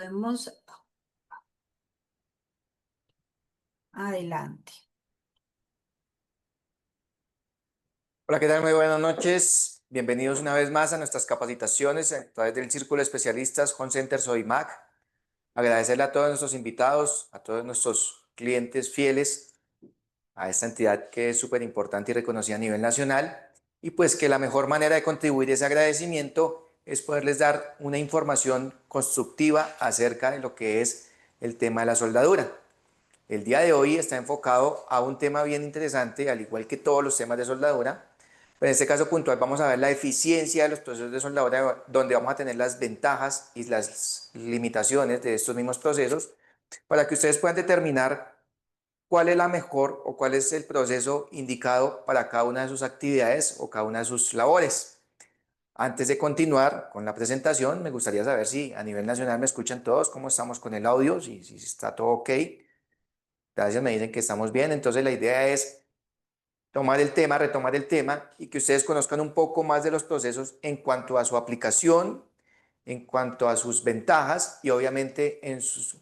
Podemos adelante. Hola, ¿qué tal? Muy buenas noches. Bienvenidos una vez más a nuestras capacitaciones a través del Círculo de Especialistas Home Center Sodimac. Agradecerle a todos nuestros invitados, a todos nuestros clientes fieles, a esta entidad que es súper importante y reconocida a nivel nacional. Y pues que la mejor manera de contribuir a ese agradecimiento es poderles dar una información constructiva acerca de lo que es el tema de la soldadura. El día de hoy está enfocado a un tema bien interesante, al igual que todos los temas de soldadura. Pero en este caso puntual vamos a ver la eficiencia de los procesos de soldadura, donde vamos a tener las ventajas y las limitaciones de estos mismos procesos, para que ustedes puedan determinar cuál es la mejor o cuál es el proceso indicado para cada una de sus actividades o cada una de sus labores. Antes de continuar con la presentación, me gustaría saber si a nivel nacional me escuchan todos, cómo estamos con el audio, si está todo ok. Gracias, me dicen que estamos bien. Entonces la idea es retomar el tema y que ustedes conozcan un poco más de los procesos en cuanto a su aplicación, en cuanto a sus ventajas y obviamente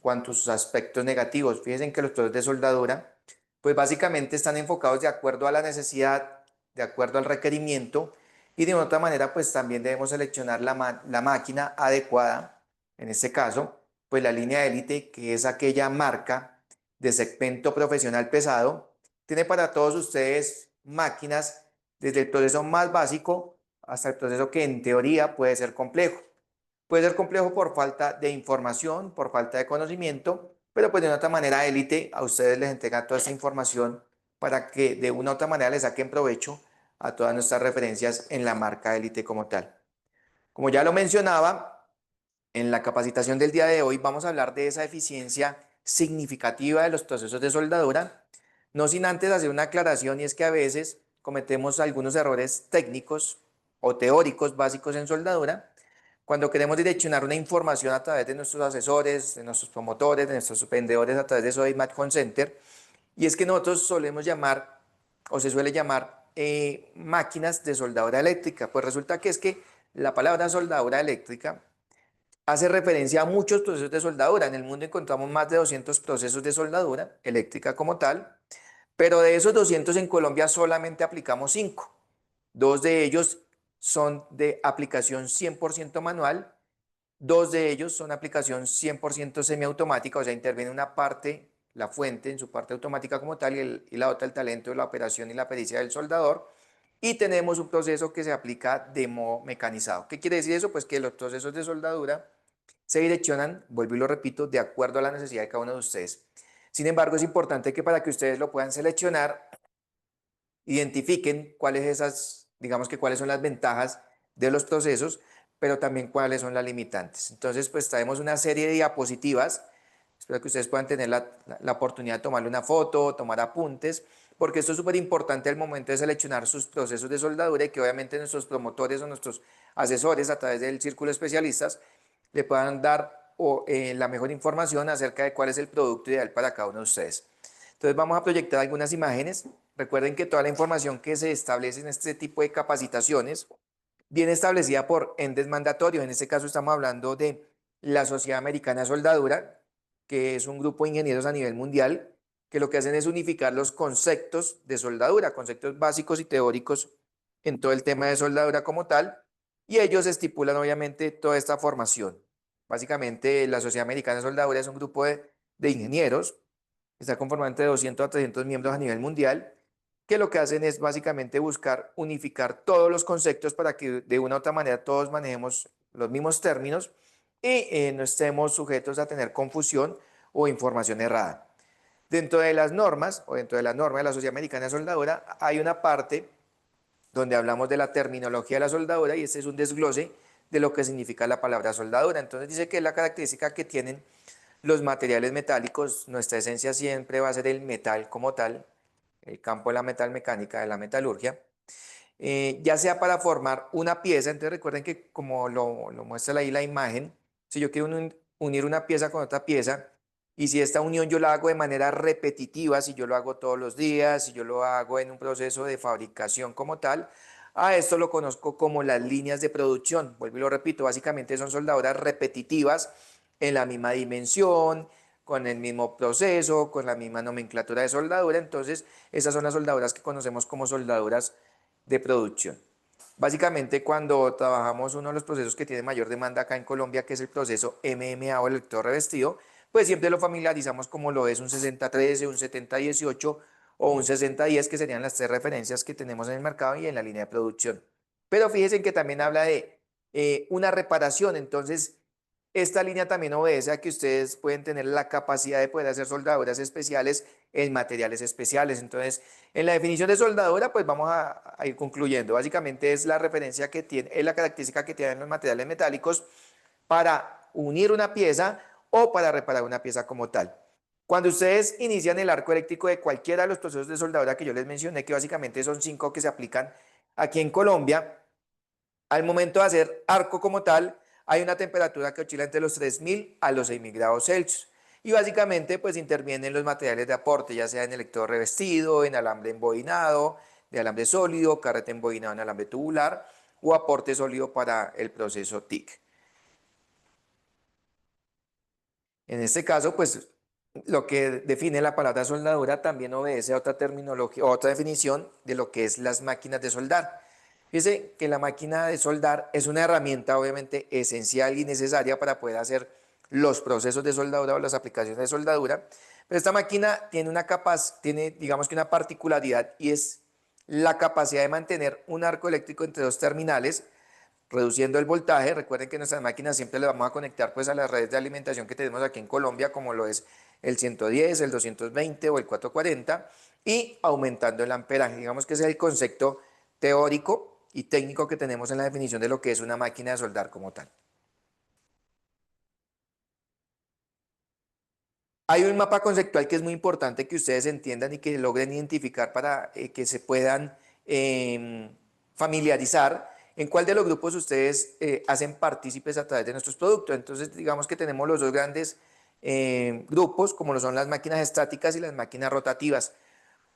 cuanto a sus aspectos negativos. Fíjense que los procesos de soldadura, pues básicamente están enfocados de acuerdo a la necesidad, de acuerdo al requerimiento y de otra manera pues también debemos seleccionar la máquina adecuada, en este caso, pues la línea élite, que es aquella marca de segmento profesional pesado, tiene para todos ustedes máquinas desde el proceso más básico hasta el proceso que en teoría puede ser complejo. Puede ser complejo por falta de información, por falta de conocimiento, pero pues de una otra manera élite a ustedes les entrega toda esta información para que de una u otra manera les saquen provecho a todas nuestras referencias en la marca élite como tal. Como ya lo mencionaba, en la capacitación del día de hoy vamos a hablar de esa eficiencia significativa de los procesos de soldadura, no sin antes hacer una aclaración, y es que a veces cometemos algunos errores técnicos o teóricos básicos en soldadura cuando queremos direccionar una información a través de nuestros asesores, de nuestros promotores, de nuestros vendedores a través de Sodimac Home Center, y es que nosotros solemos llamar o se suele llamar máquinas de soldadura eléctrica. Pues resulta que es que la palabra soldadura eléctrica hace referencia a muchos procesos de soldadura. En el mundo encontramos más de 200 procesos de soldadura eléctrica como tal, pero de esos 200 en Colombia solamente aplicamos 5. Dos de ellos son de aplicación 100% manual, dos de ellos son aplicación 100% semiautomática, o sea, interviene una parte, la fuente en su parte automática como tal, y la otra el talento de la operación y la pericia del soldador. Y tenemos un proceso que se aplica de modo mecanizado. ¿Qué quiere decir eso? Pues que los procesos de soldadura se direccionan, vuelvo y lo repito, de acuerdo a la necesidad de cada uno de ustedes. Sin embargo, es importante que para que ustedes lo puedan seleccionar, identifiquen cuáles esas, digamos que cuáles son las ventajas de los procesos, pero también cuáles son las limitantes. Entonces, pues traemos una serie de diapositivas. Espero que ustedes puedan tener la oportunidad de tomarle una foto, tomar apuntes, porque esto es súper importante al momento de seleccionar sus procesos de soldadura y que obviamente nuestros promotores o nuestros asesores a través del círculo de especialistas le puedan dar la mejor información acerca de cuál es el producto ideal para cada uno de ustedes. Entonces vamos a proyectar algunas imágenes. Recuerden que toda la información que se establece en este tipo de capacitaciones viene establecida por entes mandatorios. En este caso estamos hablando de la Sociedad Americana de Soldadura, que es un grupo de ingenieros a nivel mundial, que lo que hacen es unificar los conceptos de soldadura, conceptos básicos y teóricos en todo el tema de soldadura como tal, y ellos estipulan obviamente toda esta formación. Básicamente la Sociedad Americana de Soldadura es un grupo de ingenieros, está conformado entre 200 a 300 miembros a nivel mundial, que lo que hacen es básicamente buscar unificar todos los conceptos para que de una u otra manera todos manejemos los mismos términos y no estemos sujetos a tener confusión o información errada. Dentro de las normas o dentro de la norma de la Sociedad Americana de Soldadura hay una parte donde hablamos de la terminología de la soldadura, y este es un desglose de lo que significa la palabra soldadura. Entonces dice que es la característica que tienen los materiales metálicos. Nuestra esencia siempre va a ser el metal como tal, el campo de la metalmecánica, de la metalurgia, ya sea para formar una pieza. Entonces recuerden que como lo muestra ahí la imagen, si yo quiero unir una pieza con otra pieza, y si esta unión yo la hago de manera repetitiva, si yo lo hago todos los días, si yo lo hago en un proceso de fabricación como tal, a esto lo conozco como las líneas de producción. Vuelvo y lo repito, básicamente son soldaduras repetitivas en la misma dimensión, con el mismo proceso, con la misma nomenclatura de soldadura. Entonces, esas son las soldaduras que conocemos como soldaduras de producción. Básicamente, cuando trabajamos uno de los procesos que tiene mayor demanda acá en Colombia, que es el proceso MMA o electrodo revestido, pues siempre lo familiarizamos como lo es un 6013, un 7018 o un 6010, que serían las tres referencias que tenemos en el mercado y en la línea de producción. Pero fíjense que también habla de una reparación. Entonces, esta línea también obedece a que ustedes pueden tener la capacidad de poder hacer soldaduras especiales en materiales especiales. Entonces, en la definición de soldadura, pues vamos a ir concluyendo. Básicamente es la referencia que tiene, es la característica que tienen los materiales metálicos para unir una pieza o para reparar una pieza como tal. Cuando ustedes inician el arco eléctrico de cualquiera de los procesos de soldadura que yo les mencioné, que básicamente son 5 que se aplican aquí en Colombia, al momento de hacer arco como tal, hay una temperatura que oscila entre los 3000 a los 6000 grados Celsius. Y básicamente pues intervienen los materiales de aporte, ya sea en electrodo revestido, en alambre embobinado, de alambre sólido, carrete embobinado en alambre tubular o aporte sólido para el proceso TIC. En este caso, pues lo que define la palabra soldadura también obedece a otra terminología, otra definición de lo que es las máquinas de soldar. Fíjese que la máquina de soldar es una herramienta obviamente esencial y necesaria para poder hacer los procesos de soldadura o las aplicaciones de soldadura, pero esta máquina tiene digamos que una particularidad, y es la capacidad de mantener un arco eléctrico entre dos terminales, reduciendo el voltaje. Recuerden que nuestras máquinas siempre las vamos a conectar pues a las redes de alimentación que tenemos aquí en Colombia, como lo es el 110, el 220 o el 440, y aumentando el amperaje. Digamos que ese es el concepto teórico y técnico que tenemos en la definición de lo que es una máquina de soldar como tal. Hay un mapa conceptual que es muy importante que ustedes entiendan y que logren identificar para que se puedan familiarizar en cuál de los grupos ustedes hacen partícipes a través de nuestros productos. Entonces, digamos que tenemos los dos grandes grupos, como lo son las máquinas estáticas y las máquinas rotativas.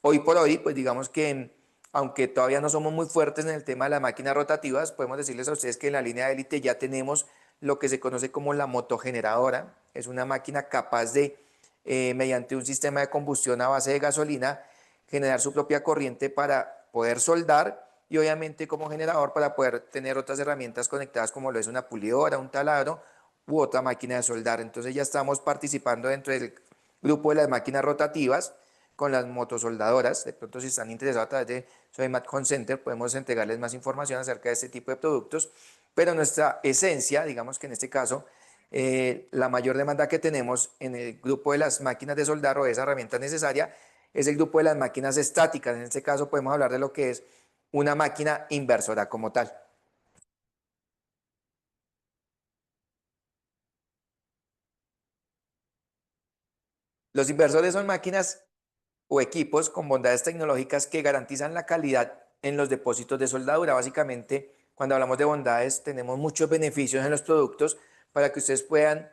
Hoy por hoy, pues digamos que aunque todavía no somos muy fuertes en el tema de las máquinas rotativas, podemos decirles a ustedes que en la línea de élite ya tenemos lo que se conoce como la motogeneradora. Es una máquina capaz de, mediante un sistema de combustión a base de gasolina, generar su propia corriente para poder soldar, y obviamente como generador para poder tener otras herramientas conectadas como lo es una pulidora, un taladro u otra máquina de soldar. Entonces ya estamos participando dentro del grupo de las máquinas rotativas con las motosoldadoras. De pronto, si están interesados a través de Soymat Home Center, podemos entregarles más información acerca de este tipo de productos, pero nuestra esencia, digamos que en este caso, la mayor demanda que tenemos en el grupo de las máquinas de soldar o de esa herramienta necesaria es el grupo de las máquinas estáticas. En este caso podemos hablar de lo que es una máquina inversora como tal. Los inversores son máquinas o equipos con bondades tecnológicas que garantizan la calidad en los depósitos de soldadura. Básicamente, cuando hablamos de bondades, tenemos muchos beneficios en los productos para que ustedes puedan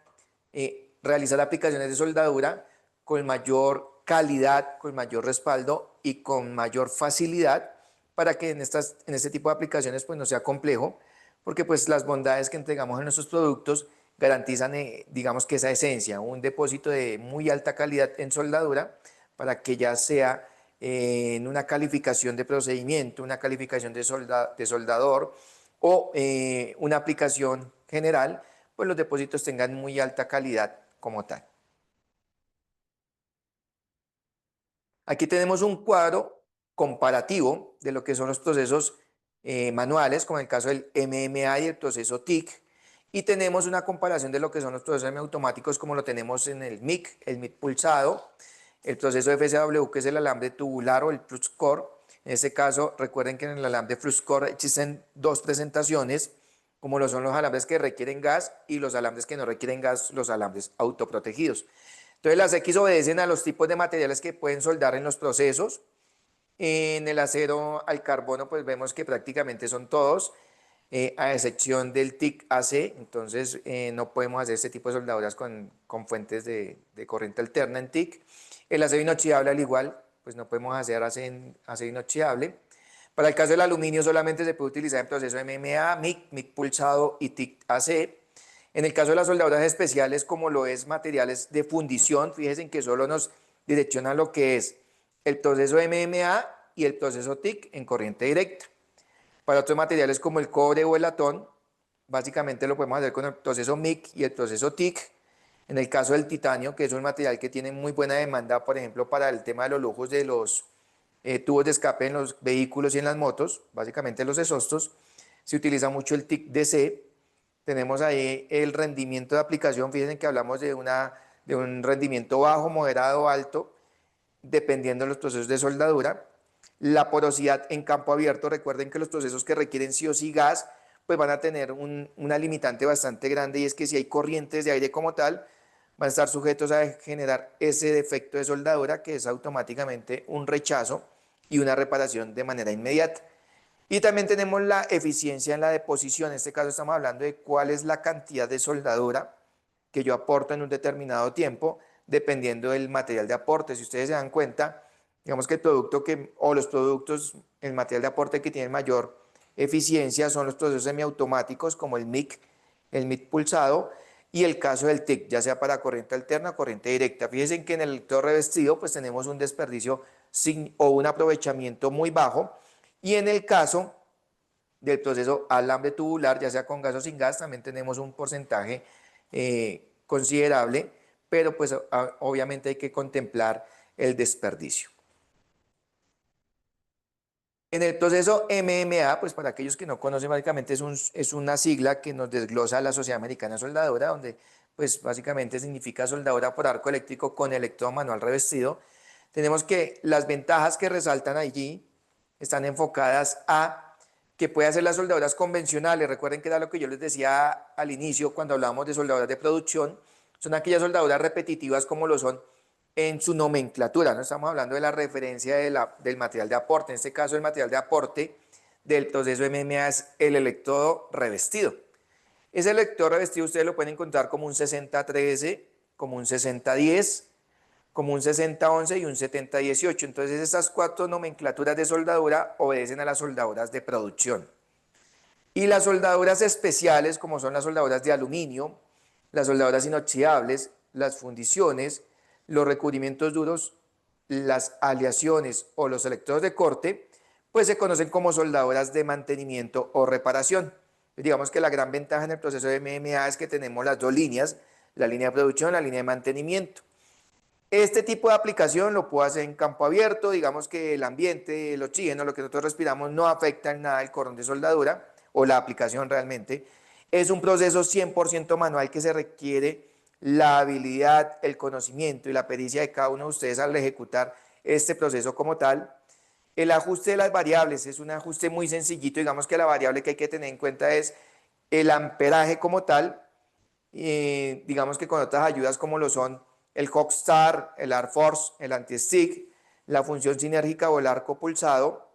realizar aplicaciones de soldadura con mayor calidad, con mayor respaldo y con mayor facilidad, para que en este tipo de aplicaciones pues no sea complejo, porque pues las bondades que entregamos en nuestros productos garantizan, digamos que esa esencia, un depósito de muy alta calidad en soldadura, para que ya sea en una calificación de procedimiento, una calificación de soldador o una aplicación general, pues los depósitos tengan muy alta calidad como tal. Aquí tenemos un cuadro comparativo de lo que son los procesos manuales, como en el caso del MMA y el proceso TIC, y tenemos una comparación de lo que son los procesos semiautomáticos, como lo tenemos en el MIC pulsado, el proceso FSW, que es el alambre tubular o el flux core. En este caso, recuerden que en el alambre flux core existen dos presentaciones, como lo son los alambres que requieren gas y los alambres que no requieren gas, los alambres autoprotegidos. Entonces las X obedecen a los tipos de materiales que pueden soldar en los procesos. En el acero al carbono pues vemos que prácticamente son todos, a excepción del TIC AC. Entonces no podemos hacer este tipo de soldaduras con fuentes de corriente alterna en TIC. El acero inoxidable al igual, pues no podemos hacer acero inoxidable. Para el caso del aluminio solamente se puede utilizar en proceso MMA, MIC, MIC pulsado y TIC AC. En el caso de las soldaduras especiales, como lo es materiales de fundición, fíjense en que solo nos direcciona lo que es el proceso MMA y el proceso TIC en corriente directa. Para otros materiales como el cobre o el latón, básicamente lo podemos hacer con el proceso MIC y el proceso TIC. En el caso del titanio, que es un material que tiene muy buena demanda, por ejemplo, para el tema de los lujos de los tubos de escape en los vehículos y en las motos, básicamente los exhaustos, se utiliza mucho el TIC DC. Tenemos ahí el rendimiento de aplicación, fíjense que hablamos de un rendimiento bajo, moderado, alto, dependiendo de los procesos de soldadura. La porosidad en campo abierto, recuerden que los procesos que requieren sí o sí gas, pues van a tener una limitante bastante grande, y es que si hay corrientes de aire como tal, van a estar sujetos a generar ese defecto de soldadura, que es automáticamente un rechazo y una reparación de manera inmediata. Y también tenemos la eficiencia en la deposición. En este caso estamos hablando de cuál es la cantidad de soldadura que yo aporto en un determinado tiempo, dependiendo del material de aporte. Si ustedes se dan cuenta, digamos que el producto o los productos, el material de aporte que tiene mayor eficiencia son los procesos semiautomáticos como el MIC pulsado, y el caso del TIC, ya sea para corriente alterna o corriente directa. Fíjense que en el electrodo revestido pues tenemos un desperdicio o un aprovechamiento muy bajo, y en el caso del proceso alambre tubular, ya sea con gas o sin gas, también tenemos un porcentaje considerable, pero pues obviamente hay que contemplar el desperdicio. En el proceso MMA, pues para aquellos que no conocen, básicamente es una sigla que nos desglosa la Sociedad Americana Soldadora, donde pues básicamente significa soldadura por arco eléctrico con electrodo manual revestido. Tenemos que las ventajas que resaltan allí están enfocadas a que puede hacer las soldaduras convencionales. Recuerden que era lo que yo les decía al inicio cuando hablábamos de soldaduras de producción. Son aquellas soldaduras repetitivas como lo son en su nomenclatura. No estamos hablando de la referencia del material de aporte. En este caso, el material de aporte del proceso MMA es el electrodo revestido. Ese electrodo revestido ustedes lo pueden encontrar como un 6013, como un 6010, como un 6011 y un 7018. Entonces, estas cuatro nomenclaturas de soldadura obedecen a las soldaduras de producción. Y las soldaduras especiales, como son las soldaduras de aluminio, las soldaduras inoxidables, las fundiciones, los recubrimientos duros, las aleaciones o los electrodos de corte, pues se conocen como soldaduras de mantenimiento o reparación. Digamos que la gran ventaja en el proceso de MMA es que tenemos las dos líneas, la línea de producción, la línea de mantenimiento. Este tipo de aplicación lo puedo hacer en campo abierto, digamos que el ambiente, el oxígeno, lo que nosotros respiramos no afecta en nada el cordón de soldadura o la aplicación realmente. Es un proceso 100% manual que se requiere la habilidad, el conocimiento y la pericia de cada uno de ustedes al ejecutar este proceso como tal. El ajuste de las variables es un ajuste muy sencillito. Digamos que la variable que hay que tener en cuenta es el amperaje como tal. Digamos que con otras ayudas como lo son el Hogstar, el Arforce, el anti-stick, la función sinérgica o el arco pulsado,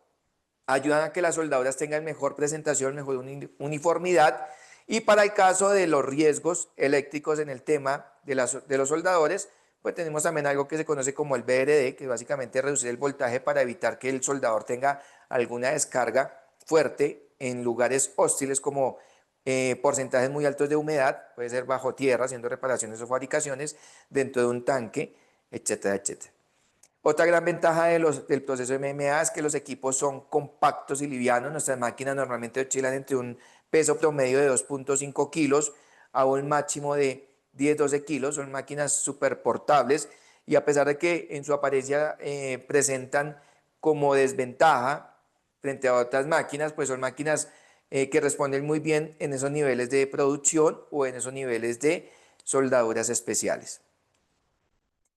ayudan a que las soldaduras tengan mejor presentación, mejor uniformidad. Y para el caso de los riesgos eléctricos en el tema de los soldadores, pues tenemos también algo que se conoce como el VRD, que básicamente es reducir el voltaje para evitar que el soldador tenga alguna descarga fuerte en lugares hostiles como porcentajes muy altos de humedad, puede ser bajo tierra, haciendo reparaciones o fabricaciones dentro de un tanque, etcétera, etcétera. Otra gran ventaja del proceso de MMA es que los equipos son compactos y livianos. Nuestras máquinas normalmente oscilan entre un peso promedio de 2.5 kilos a un máximo de 10-12 kilos. Son máquinas súper portables, y a pesar de que en su apariencia presentan como desventaja frente a otras máquinas, pues son máquinas que responden muy bien en esos niveles de producción o en esos niveles de soldaduras especiales.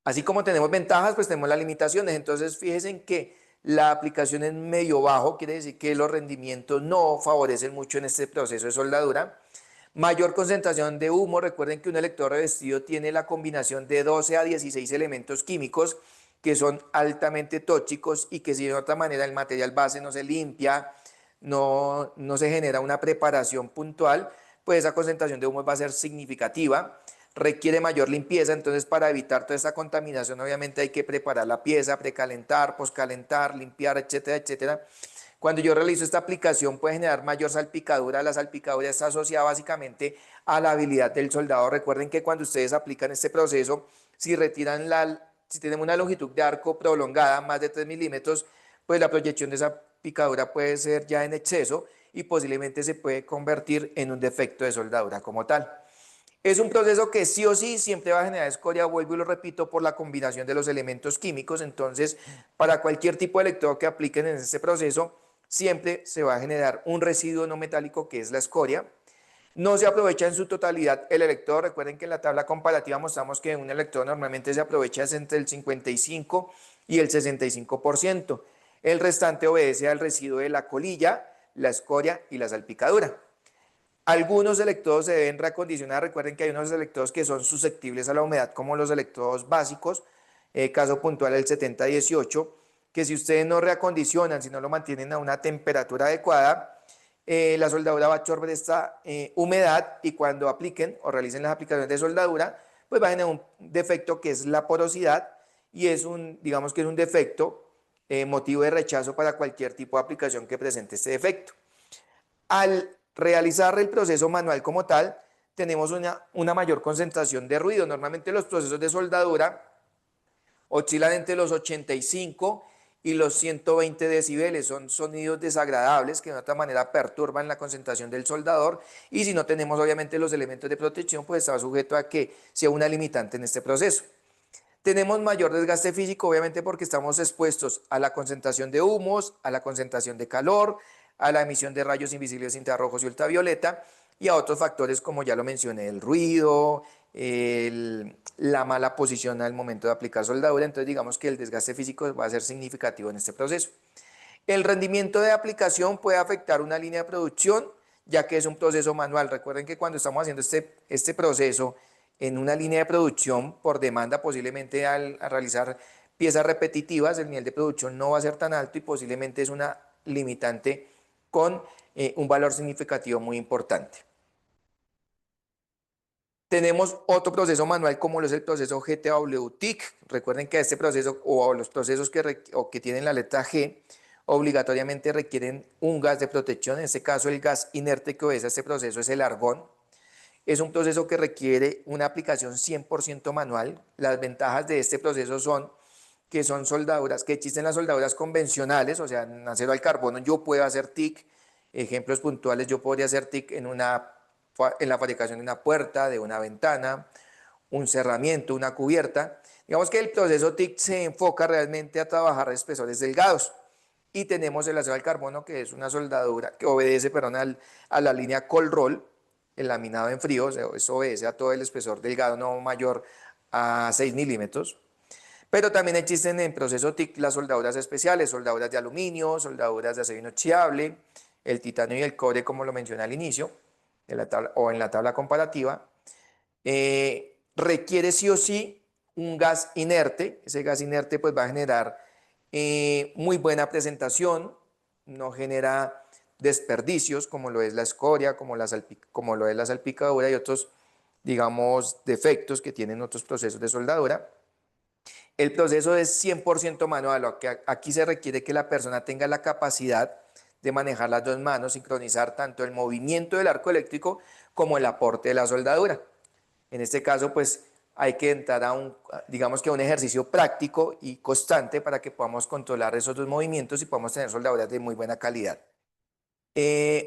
Así como tenemos ventajas, pues tenemos las limitaciones. Entonces, fíjense en que la aplicación es medio bajo, quiere decir que los rendimientos no favorecen mucho en este proceso de soldadura. Mayor concentración de humo. Recuerden que un electrodo revestido tiene la combinación de 12 a 16 elementos químicos que son altamente tóxicos, y que si de otra manera el material base no se limpia, no se genera una preparación puntual, pues esa concentración de humo va a ser significativa. Requiere mayor limpieza. Entonces, para evitar toda esta contaminación, obviamente hay que preparar la pieza, precalentar, poscalentar, limpiar, etcétera, etcétera. Cuando yo realizo esta aplicación puede generar mayor salpicadura. La salpicadura está asociada básicamente a la habilidad del soldado. Recuerden que cuando ustedes aplican este proceso, si tenemos una longitud de arco prolongada, más de 3 milímetros, pues la proyección de esa picadura puede ser ya en exceso y posiblemente se puede convertir en un defecto de soldadura como tal. Es un proceso que sí o sí siempre va a generar escoria, vuelvo y lo repito, por la combinación de los elementos químicos. Entonces, para cualquier tipo de electrodo que apliquen en este proceso, siempre se va a generar un residuo no metálico que es la escoria. No se aprovecha en su totalidad el electrodo. Recuerden que en la tabla comparativa mostramos que un electrodo normalmente se aprovecha entre el 55 y el 65%. El restante obedece al residuo de la colilla, la escoria y la salpicadura. Algunos electrodos se deben reacondicionar. Recuerden que hay unos electrodos que son susceptibles a la humedad, como los electrodos básicos, caso puntual el 7018, que si ustedes no reacondicionan, si no lo mantienen a una temperatura adecuada, la soldadura va a absorber esta humedad y cuando apliquen o realicen las aplicaciones de soldadura, pues va a generar un defecto que es la porosidad y digamos que es un defecto motivo de rechazo para cualquier tipo de aplicación que presente este defecto. Al realizar el proceso manual como tal, tenemos una mayor concentración de ruido. Normalmente los procesos de soldadura oscilan entre los 85 y los 120 decibeles. Son sonidos desagradables que de otra manera perturban la concentración del soldador y si no tenemos obviamente los elementos de protección, pues está sujeto a que sea una limitante en este proceso. Tenemos mayor desgaste físico, obviamente porque estamos expuestos a la concentración de humos, a la concentración de calor, a la emisión de rayos invisibles infrarrojos y ultravioleta y a otros factores como ya lo mencioné, el ruido, la mala posición al momento de aplicar soldadura. Entonces digamos que el desgaste físico va a ser significativo en este proceso. El rendimiento de aplicación puede afectar una línea de producción, ya que es un proceso manual. Recuerden que cuando estamos haciendo este proceso en una línea de producción por demanda, posiblemente al realizar piezas repetitivas, el nivel de producción no va a ser tan alto y posiblemente es una limitante con un valor significativo muy importante. Tenemos otro proceso manual como lo es el proceso GTW-TIC. Recuerden que este proceso o los procesos que tienen la letra G obligatoriamente requieren un gas de protección. En este caso el gas inerte que obedece a este proceso es el argón. Es un proceso que requiere una aplicación 100% manual. Las ventajas de este proceso son que son soldaduras, que existen las soldaduras convencionales, o sea, en acero al carbono yo puedo hacer TIC. Ejemplos puntuales, yo podría hacer TIC en la fabricación de una puerta, de una ventana, un cerramiento, una cubierta. Digamos que el proceso TIC se enfoca realmente a trabajar espesores delgados. Y tenemos el acero al carbono, que es una soldadura que obedece, perdón, a la línea cold roll, el laminado en frío, o sea, eso obedece a todo el espesor delgado no mayor a 6 milímetros. Pero también existen en proceso TIC las soldaduras especiales, soldaduras de aluminio, soldaduras de acero inoxidable, el titanio y el cobre, como lo mencioné al inicio, en la tabla comparativa. Requiere sí o sí un gas inerte. Ese gas inerte pues va a generar muy buena presentación, no genera desperdicios como lo es la escoria, como lo es la salpicadura y otros, digamos, defectos que tienen otros procesos de soldadura. El proceso es 100% manual. Aquí se requiere que la persona tenga la capacidad de manejar las dos manos, sincronizar tanto el movimiento del arco eléctrico como el aporte de la soldadura. En este caso, pues hay que entrar digamos que a un ejercicio práctico y constante para que podamos controlar esos dos movimientos y podamos tener soldaduras de muy buena calidad.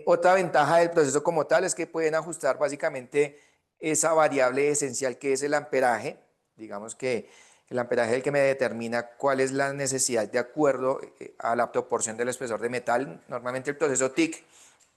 Otra ventaja del proceso como tal es que pueden ajustar básicamente esa variable esencial que es el amperaje. Digamos que el amperaje es el que me determina cuál es la necesidad de acuerdo a la proporción del espesor de metal. Normalmente el proceso TIC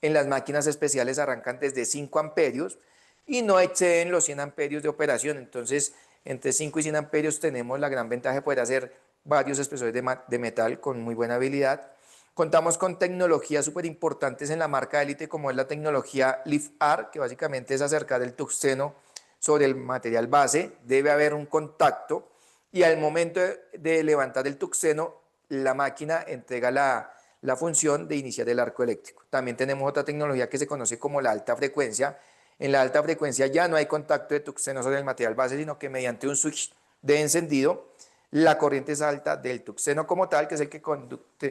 en las máquinas especiales arrancan desde 5 amperios y no exceden los 100 amperios de operación. Entonces, entre 5 y 100 amperios tenemos la gran ventaja de poder hacer varios espesores de metal con muy buena habilidad. Contamos con tecnologías súper importantes en la marca Elite, como es la tecnología LIFAR, que básicamente es acercar el tungsteno sobre el material base. Debe haber un contacto y al momento de levantar el tungsteno, la máquina entrega la función de iniciar el arco eléctrico. También tenemos otra tecnología que se conoce como la alta frecuencia. En la alta frecuencia ya no hay contacto de tungsteno sobre el material base, sino que mediante un switch de encendido, La corriente es alta del tuxeno como tal, que es el que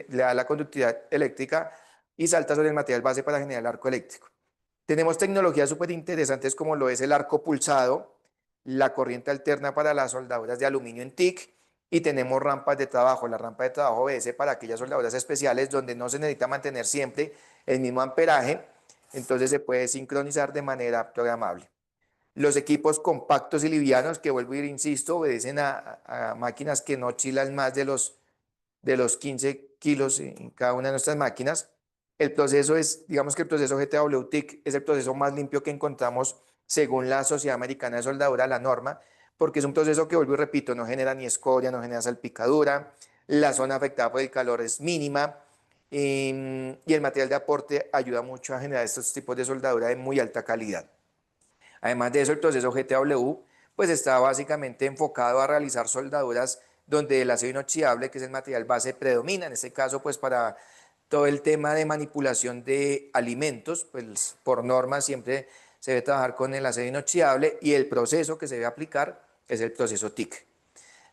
le da la conductividad eléctrica y salta sobre el material base para generar el arco eléctrico. Tenemos tecnologías súper interesantes como lo es el arco pulsado, la corriente alterna para las soldaduras de aluminio en TIC y tenemos rampas de trabajo. La rampa de trabajo obedece para aquellas soldaduras especiales donde no se necesita mantener siempre el mismo amperaje, entonces se puede sincronizar de manera programable. Los equipos compactos y livianos, que vuelvo a ir, insisto, obedecen a máquinas que no oscilan más de los 15 kilos en cada una de nuestras máquinas. El proceso es, digamos que el proceso GTW-TIC es el proceso más limpio que encontramos según la Sociedad Americana de Soldadura, la norma, porque es un proceso que, vuelvo y repito, no genera ni escoria, no genera salpicadura, la zona afectada por el calor es mínima y el material de aporte ayuda mucho a generar estos tipos de soldadura de muy alta calidad. Además de eso, el proceso GTW pues está básicamente enfocado a realizar soldaduras donde el acero inoxidable, que es el material base, predomina. En este caso, pues para todo el tema de manipulación de alimentos, pues por norma siempre se debe trabajar con el acero inoxidable y el proceso que se debe aplicar es el proceso TIC.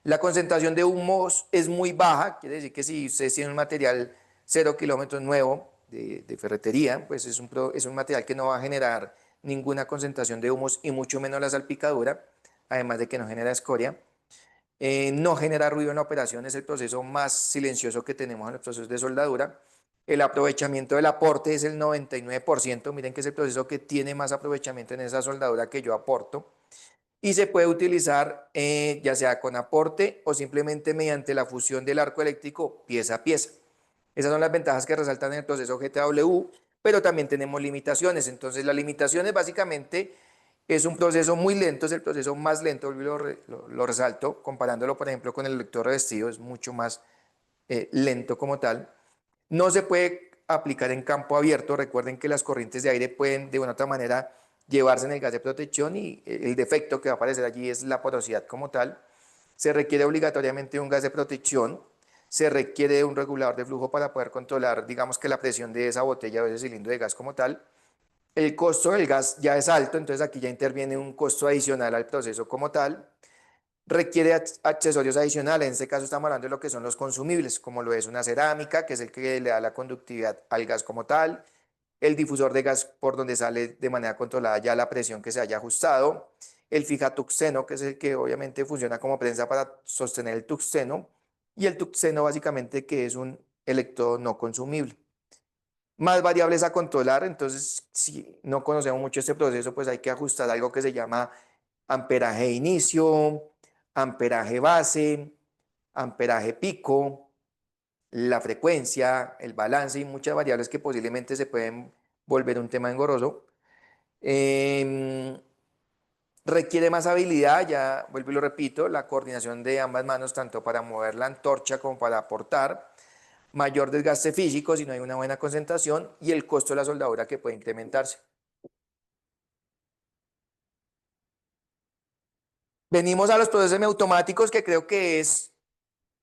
La concentración de humos es muy baja, quiere decir que si ustedes tienen un material 0 kilómetros nuevo de ferretería, pues es un material que no va a generar ninguna concentración de humos y mucho menos la salpicadura, además de que no genera escoria. No genera ruido en la operación, es el proceso más silencioso que tenemos en los procesos de soldadura. El aprovechamiento del aporte es el 99%, miren que es el proceso que tiene más aprovechamiento en esa soldadura que yo aporto. Y se puede utilizar ya sea con aporte o simplemente mediante la fusión del arco eléctrico pieza a pieza. Esas son las ventajas que resaltan en el proceso GTW, pero también tenemos limitaciones. Entonces, las limitaciones básicamente es un proceso muy lento, es el proceso más lento, lo resalto, comparándolo, por ejemplo, con el lector revestido, es mucho más lento como tal. No se puede aplicar en campo abierto. Recuerden que las corrientes de aire pueden de una u otra manera llevarse en el gas de protección y el defecto que va a aparecer allí es la porosidad como tal. Se requiere obligatoriamente un gas de protección, se requiere un regulador de flujo para poder controlar, digamos que la presión de esa botella o ese cilindro de gas como tal. El costo del gas ya es alto, entonces aquí ya interviene un costo adicional al proceso como tal. Requiere accesorios adicionales, en este caso estamos hablando de lo que son los consumibles, como lo es una cerámica, que es el que le da la conductividad al gas como tal, el difusor de gas por donde sale de manera controlada ya la presión que se haya ajustado, el fijatuxeno, que es el que obviamente funciona como prensa para sostener el tuxeno, y el tuxeno básicamente que es un electrodo no consumible. Más variables a controlar, entonces si no conocemos mucho este proceso, pues hay que ajustar algo que se llama amperaje inicio, amperaje base, amperaje pico, la frecuencia, el balance y muchas variables que posiblemente se pueden volver un tema engorroso. Requiere más habilidad, ya vuelvo y lo repito, la coordinación de ambas manos, tanto para mover la antorcha como para aportar, mayor desgaste físico si no hay una buena concentración y el costo de la soldadura que puede incrementarse. Venimos a los procesos semiautomáticos, que creo que es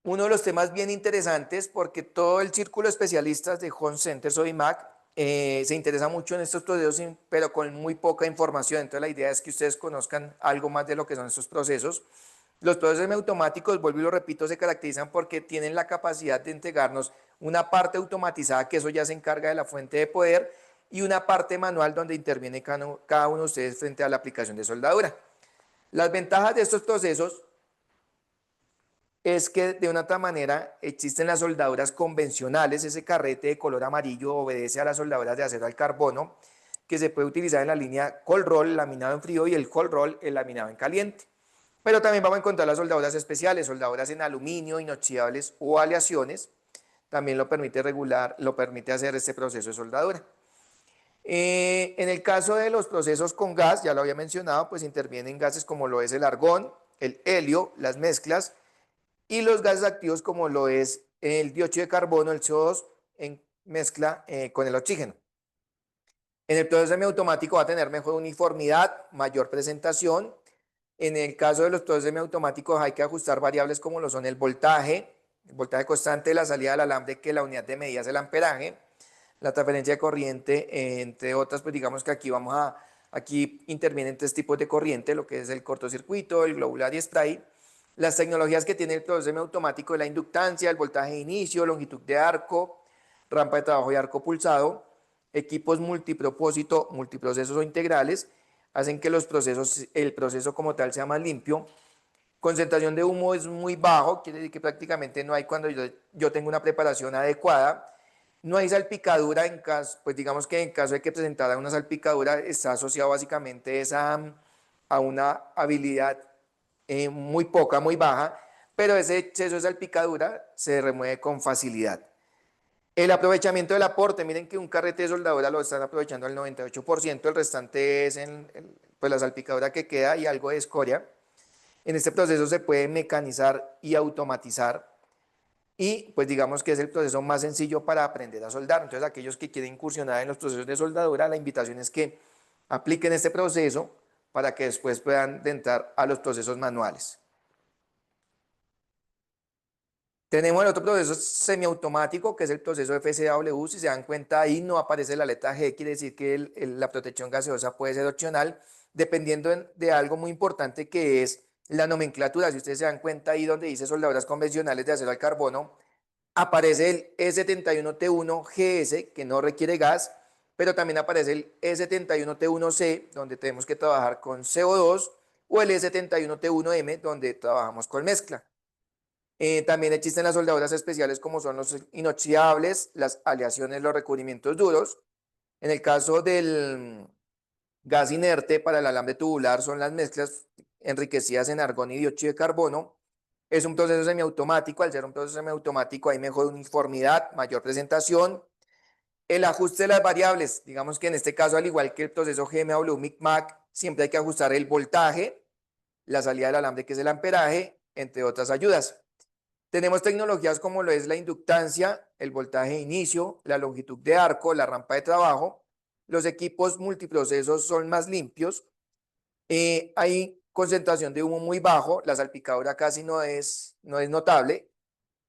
uno de los temas bien interesantes porque todo el círculo de especialistas de Home Center Sodimac se interesa mucho en estos procesos, pero con muy poca información. Entonces la idea es que ustedes conozcan algo más de lo que son estos procesos. Los procesos semiautomáticos, vuelvo y lo repito, se caracterizan porque tienen la capacidad de entregarnos una parte automatizada, que eso ya se encarga de la fuente de poder, y una parte manual donde interviene cada uno de ustedes frente a la aplicación de soldadura. Las ventajas de estos procesos es que de una otra manera existen las soldaduras convencionales, ese carrete de color amarillo obedece a las soldaduras de acero al carbono, que se puede utilizar en la línea cold roll, laminado en frío, y el cold roll, el laminado en caliente. Pero también vamos a encontrar las soldaduras especiales, soldaduras en aluminio, inoxidables o aleaciones, también lo permite regular, lo permite hacer este proceso de soldadura. En el caso de los procesos con gas, ya lo había mencionado, pues intervienen gases como lo es el argón, el helio, las mezclas, y los gases activos como lo es el dióxido de carbono, el CO2, en mezcla con el oxígeno. En el proceso semiautomático va a tener mejor uniformidad, mayor presentación. En el caso de los procesos semiautomáticos hay que ajustar variables como lo son el voltaje constante de la salida del alambre, que la unidad de medida es el amperaje, la transferencia de corriente, entre otras, pues digamos que aquí intervienen tres tipos de corriente, lo que es el cortocircuito, el globular y spray. Las tecnologías que tiene el proceso semiautomático es la inductancia, el voltaje de inicio, longitud de arco, rampa de trabajo y arco pulsado, equipos multipropósito, multiprocesos o integrales, hacen que el proceso como tal sea más limpio. Concentración de humo es muy bajo, quiere decir que prácticamente no hay cuando yo tengo una preparación adecuada. No hay salpicadura en caso, pues digamos que en caso de que presentara una salpicadura está asociado básicamente a una habilidad muy poca, muy baja, pero ese exceso de salpicadura se remueve con facilidad. El aprovechamiento del aporte, miren que un carrete de soldadura lo están aprovechando al 98%, el restante es pues la salpicadura que queda y algo de escoria. En este proceso se puede mecanizar y automatizar y pues digamos que es el proceso más sencillo para aprender a soldar. Entonces aquellos que quieren incursionar en los procesos de soldadura, la invitación es que apliquen este proceso para que después puedan entrar a los procesos manuales. Tenemos el otro proceso semiautomático, que es el proceso FCW. Si se dan cuenta, ahí no aparece la letra G, quiere decir que la protección gaseosa puede ser opcional, dependiendo de algo muy importante que es la nomenclatura. Si ustedes se dan cuenta, ahí donde dice soldaduras convencionales de acero al carbono, aparece el E71T1GS, que no requiere gas, pero también aparece el E71T1C, donde tenemos que trabajar con CO2, o el E71T1M, donde trabajamos con mezcla. También existen las soldaduras especiales como son los inoxidables, las aleaciones, los recubrimientos duros. En el caso del gas inerte para el alambre tubular son las mezclas enriquecidas en argón y dióxido de carbono. Es un proceso semiautomático. Al ser un proceso semiautomático hay mejor uniformidad, mayor presentación. El ajuste de las variables, digamos que en este caso, al igual que el proceso GMW MIC-MAC, siempre hay que ajustar el voltaje, la salida del alambre, que es el amperaje, entre otras ayudas. Tenemos tecnologías como lo es la inductancia, el voltaje de inicio, la longitud de arco, la rampa de trabajo. Los equipos multiprocesos son más limpios. Hay concentración de humo muy bajo, la salpicadura casi no es notable.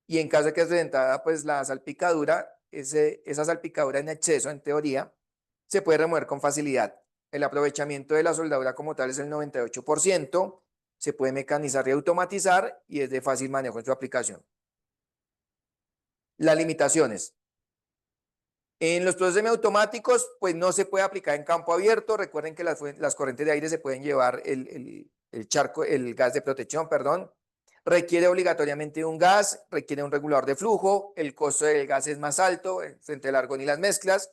Y en caso de que es presentada pues la salpicadura, esa salpicadura en exceso, en teoría, se puede remover con facilidad. El aprovechamiento de la soldadura como tal es el 98%. Se puede mecanizar y automatizar y es de fácil manejo en su aplicación. Las limitaciones. En los procesos semiautomáticos, pues no se puede aplicar en campo abierto. Recuerden que las corrientes de aire se pueden llevar el gas de protección, perdón. Requiere obligatoriamente un gas, requiere un regulador de flujo, el costo del gas es más alto frente al argón y las mezclas.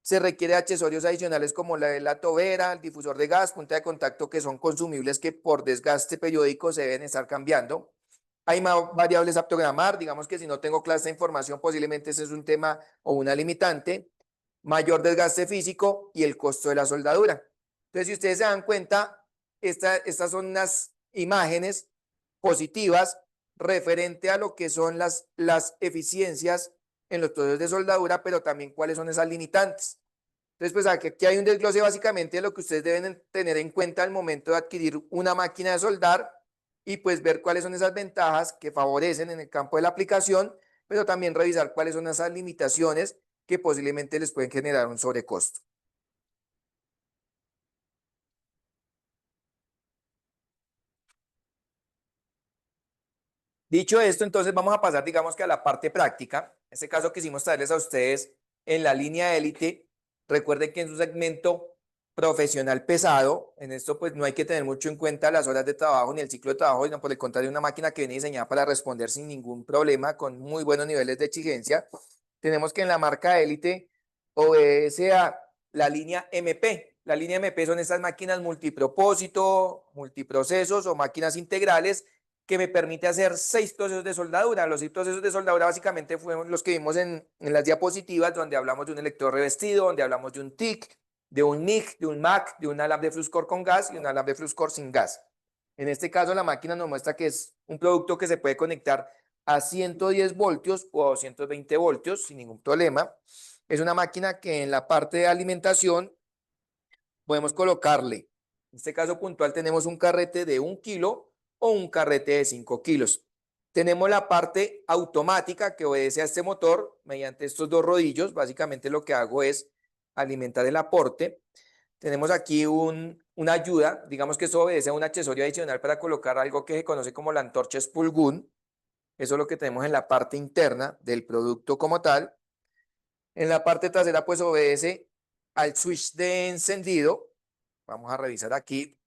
Se requiere accesorios adicionales como la tobera, el difusor de gas, punta de contacto, que son consumibles que por desgaste periódico se deben estar cambiando. Hay más variables a programar, digamos que si no tengo clase de información, posiblemente ese es un tema o una limitante. Mayor desgaste físico y el costo de la soldadura. Entonces, si ustedes se dan cuenta, estas son unas imágenes positivas referente a lo que son las eficiencias en los procesos de soldadura, pero también cuáles son esas limitantes. Entonces, pues aquí hay un desglose básicamente de lo que ustedes deben tener en cuenta al momento de adquirir una máquina de soldar y pues ver cuáles son esas ventajas que favorecen en el campo de la aplicación, pero también revisar cuáles son esas limitaciones que posiblemente les pueden generar un sobrecosto. Dicho esto, entonces vamos a pasar, digamos que a la parte práctica. En este caso quisimos traerles a ustedes en la línea élite. Recuerden que en su segmento profesional pesado, en esto pues no hay que tener mucho en cuenta las horas de trabajo ni el ciclo de trabajo, sino por el contrario, una máquina que viene diseñada para responder sin ningún problema, con muy buenos niveles de exigencia. Tenemos que en la marca élite obedece a la línea MP. La línea MP son estas máquinas multipropósito, multiprocesos o máquinas integrales que me permite hacer 6 procesos de soldadura. Los 6 procesos de soldadura básicamente fueron los que vimos en las diapositivas, donde hablamos de un electrodo revestido, donde hablamos de un TIC, de un NIC, de un MAC, de un alambre de Fluscore con gas y un alambre de Fluscore sin gas. En este caso, la máquina nos muestra que es un producto que se puede conectar a 110 voltios o a 220 voltios sin ningún problema. Es una máquina que en la parte de alimentación podemos colocarle, en este caso puntual tenemos un carrete de 1 kilo o un carrete de 5 kilos. Tenemos la parte automática que obedece a este motor mediante estos 2 rodillos. Básicamente lo que hago es alimentar el aporte. Tenemos aquí un una ayuda, digamos que eso obedece a un accesorio adicional para colocar algo que se conoce como la antorcha Spulgun. Eso es lo que tenemos en la parte interna del producto como tal. En la parte trasera pues obedece al switch de encendido. Vamos a revisar aquí.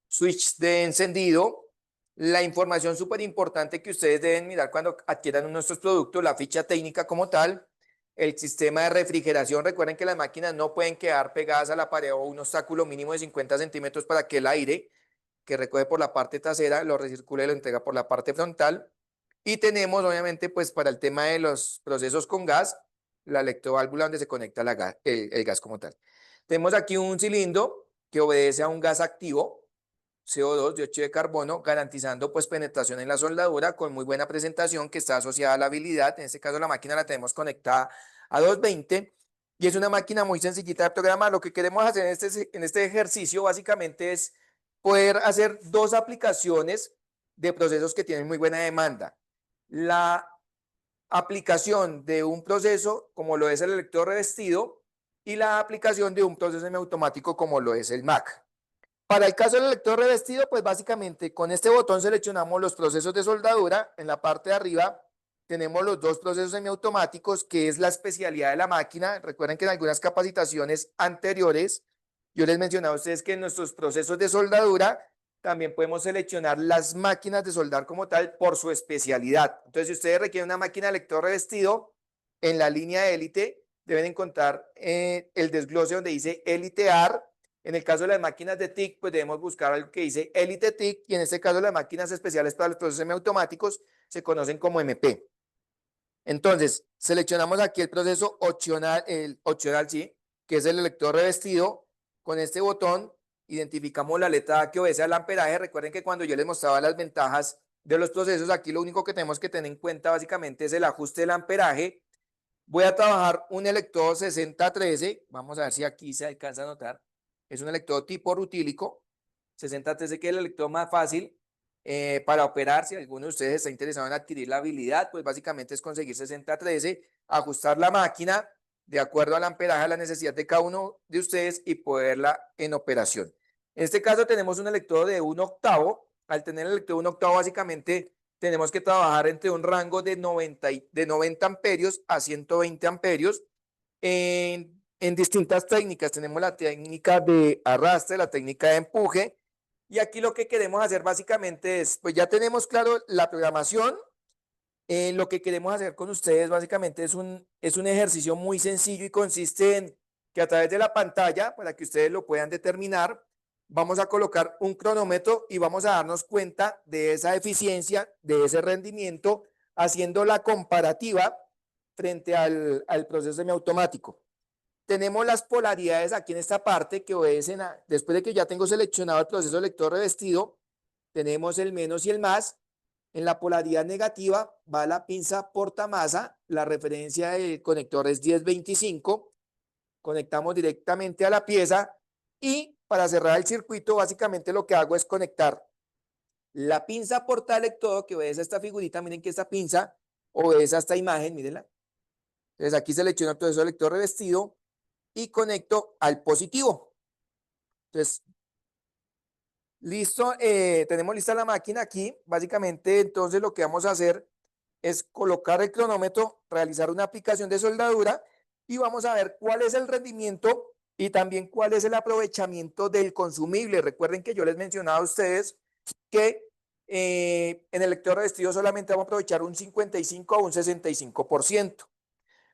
Switch de encendido. La información súper importante que ustedes deben mirar cuando adquieran nuestros productos, la ficha técnica como tal, el sistema de refrigeración. Recuerden que las máquinas no pueden quedar pegadas a la pared o un obstáculo mínimo de 50 centímetros para que el aire que recoge por la parte trasera lo recircule y lo entrega por la parte frontal. Y tenemos, obviamente, pues para el tema de los procesos con gas, la electroválvula donde se conecta el gas como tal. Tenemos aquí un cilindro que obedece a un gas activo, CO2, dióxido de carbono, garantizando pues penetración en la soldadura con muy buena presentación que está asociada a la habilidad. En este caso la máquina la tenemos conectada a 220 y es una máquina muy sencillita de programar. Lo que queremos hacer en este ejercicio básicamente es poder hacer dos aplicaciones de procesos que tienen muy buena demanda. La aplicación de un proceso como lo es el electrodo revestido y la aplicación de un proceso semiautomático como lo es el Mac. Para el caso del electrodo revestido, pues básicamente con este botón seleccionamos los procesos de soldadura. En la parte de arriba tenemos los dos procesos semiautomáticos, que es la especialidad de la máquina. Recuerden que en algunas capacitaciones anteriores yo les mencionaba a ustedes que en nuestros procesos de soldadura también podemos seleccionar las máquinas de soldar como tal por su especialidad. Entonces, si ustedes requieren una máquina de electrodo revestido, en la línea de élite deben encontrar el desglose donde dice élite AR. En el caso de las máquinas de TIC, pues debemos buscar algo que dice Elite TIC y en este caso las máquinas especiales para los procesos semiautomáticos se conocen como MP. Entonces, seleccionamos aquí el proceso opcional, sí, que es el electrodo revestido. Con este botón identificamos la letra A que obedece al amperaje. Recuerden que cuando yo les mostraba las ventajas de los procesos, aquí lo único que tenemos que tener en cuenta básicamente es el ajuste del amperaje. Voy a trabajar un electrodo 6013. Vamos a ver si aquí se alcanza a notar. Es un electrodo tipo rutílico. 6013 que es el electrodo más fácil para operar. Si alguno de ustedes está interesado en adquirir la habilidad, pues básicamente es conseguir 6013, ajustar la máquina de acuerdo al amperaje, a la necesidad de cada uno de ustedes y poderla en operación. En este caso tenemos un electrodo de 1/8. Al tener el electrodo de 1/8, básicamente tenemos que trabajar entre un rango de 90 amperios a 120 amperios en distintas técnicas. Tenemos la técnica de arrastre, la técnica de empuje, y aquí lo que queremos hacer básicamente es, pues ya tenemos claro la programación. Lo que queremos hacer con ustedes básicamente es un ejercicio muy sencillo y consiste en que a través de la pantalla, para que ustedes lo puedan determinar, vamos a colocar un cronómetro y vamos a darnos cuenta de esa eficiencia, de ese rendimiento, haciendo la comparativa frente al proceso semiautomático. Tenemos las polaridades aquí en esta parte que obedecen a, después de que ya tengo seleccionado el proceso lector revestido, tenemos el menos y el más. En la polaridad negativa va la pinza portamasa, la referencia del conector es 1025, conectamos directamente a la pieza y para cerrar el circuito básicamente lo que hago es conectar la pinza portaelectrodo que obedece a esta figurita. Miren que esta pinza obedece a esta imagen, mírenla. Entonces aquí selecciono el proceso lector revestido y conecto al positivo. Entonces, listo, tenemos lista la máquina aquí. Básicamente, entonces lo que vamos a hacer es colocar el cronómetro, realizar una aplicación de soldadura y vamos a ver cuál es el rendimiento y también cuál es el aprovechamiento del consumible. Recuerden que yo les mencionaba a ustedes que en el electrodo revestido solamente vamos a aprovechar un 55 a un 65%.